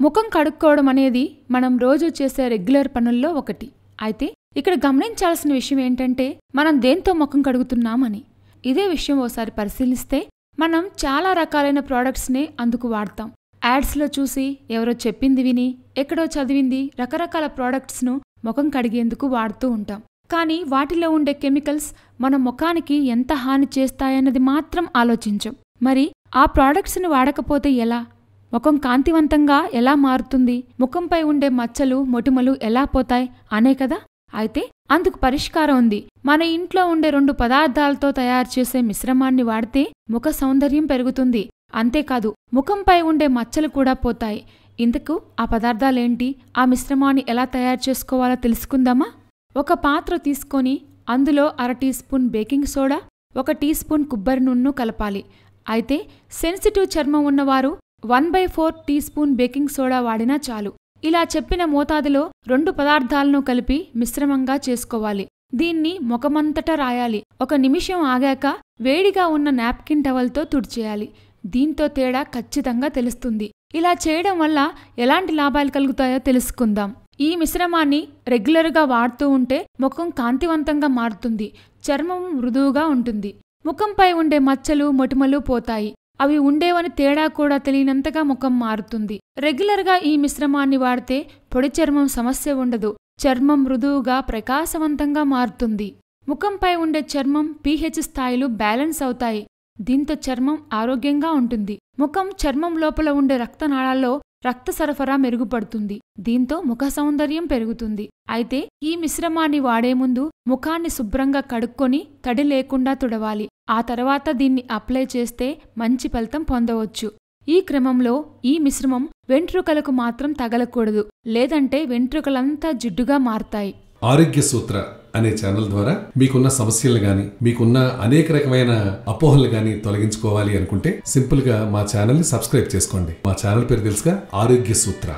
ముఖం కడుక్కోవడం అనేది మనం రోజు చేసే రెగ్యులర్ పనుల్లో ఒకటి. అయితే ఇక్కడ గమనించాల్సిన విషయం ఏంటంటే మనం దేంతో ముఖం కడుగుతున్నామని. ఇదే విషయం ఓసారి పరిశీలిస్తే మనం చాలా రకాలైన ప్రోడక్ట్స్ని అందుకు వాడతాం. యాడ్స్లో చూసి, ఎవరో చెప్పింది విని, ఎక్కడో చదివింది రకరకాల ప్రోడక్ట్స్ను ముఖం కడిగేందుకు వాడుతూ ఉంటాం. కానీ వాటిలో ఉండే కెమికల్స్ మన ముఖానికి ఎంత హాని చేస్తాయన్నది మాత్రం ఆలోచించం. మరి ఆ ప్రోడక్ట్స్ని వాడకపోతే ఎలా? ముఖం కాంతివంతంగా ఎలా మారుతుంది? ముఖంపై ఉండే మచ్చలు, మొటిమలు ఎలా పోతాయి అనే కదా. అయితే అందుకు పరిష్కారం ఉంది. మన ఇంట్లో ఉండే 2 పదార్థాలతో తయారు చేసే మిశ్రమాన్ని వాడితే ముఖ సౌందర్యం పెరుగుతుంది. అంతేకాదు ముఖంపై ఉండే మచ్చలు కూడా పోతాయి. ఇందుకు ఆ పదార్థాలేంటి, ఆ మిశ్రమాన్ని ఎలా తయారు చేసుకోవాలో తెలుసుకుందామా? ఒక పాత్ర తీసుకొని అందులో 1/2 teaspoon baking soda, 1 teaspoon కొబ్బరి నూనెను కలపాలి. అయితే సెన్సిటివ్ చర్మం ఉన్నవారు 1/4 టీ స్పూన్ బేకింగ్ సోడా వాడినా చాలు. ఇలా చెప్పిన మోతాదులో 2 పదార్థాలను కలిపి మిశ్రమంగా చేసుకోవాలి. దీన్ని ముఖమంతటా రాయాలి. 1 నిమిషం ఆగాక వేడిగా ఉన్న నాప్కిన్ టవల్తో తుడిచేయాలి. దీంతో తేడా ఖచ్చితంగా తెలుస్తుంది. ఇలా చేయడం వల్ల ఎలాంటి లాభాలు కలుగుతాయో తెలుసుకుందాం. ఈ మిశ్రమాన్ని రెగ్యులర్గా వాడుతూ ఉంటే ముఖం కాంతివంతంగా మారుతుంది. చర్మం మృదువుగా ఉంటుంది. ముఖంపై ఉండే మచ్చలు, మొటిమలు పోతాయి. అవి ఉండేవని తేడా కూడా తెలియనంతగా ముఖం మారుతుంది. రెగ్యులర్గా ఈ మిశ్రమాన్ని వాడితే పొడి చర్మం సమస్య ఉండదు. చర్మం మృదువుగా, ప్రకాశవంతంగా మారుతుంది. ముఖంపై ఉండే చర్మం pH స్థాయిలు బ్యాలెన్స్ అవుతాయి. దీంతో చర్మం ఆరోగ్యంగా ఉంటుంది. ముఖం చర్మం లోపల ఉండే రక్తనాళాల్లో రక్త సరఫరా మెరుగుపడుతుంది. దీంతో ముఖ సౌందర్యం పెరుగుతుంది. అయితే ఈ మిశ్రమాన్ని వాడే ముందు ముఖాన్ని శుభ్రంగా కడుక్కొని తడి లేకుండా తుడవాలి. ఆ తర్వాత దీన్ని అప్లై చేస్తే మంచి ఫలితం పొందవచ్చు. ఈ క్రమంలో ఈ మిశ్రమం వెంట్రుకలకు మాత్రం తగలకూడదు, లేదంటే వెంట్రుకలంతా జిడ్డుగా మారతాయి. ఆరోగ్య సూత్ర అనే ఛానల్ ద్వారా మీకున్న సమస్యలు గాని, మీకున్న అనేక రకమైన అపోహలు గాని తొలగించుకోవాలి అనుకుంటే సింపుల్ గా మా ఛానల్ ని సబ్స్క్రైబ్ చేసుకోండి. మా ఛానల్ పేరు తెలుసుగా, ఆరోగ్య సూత్ర.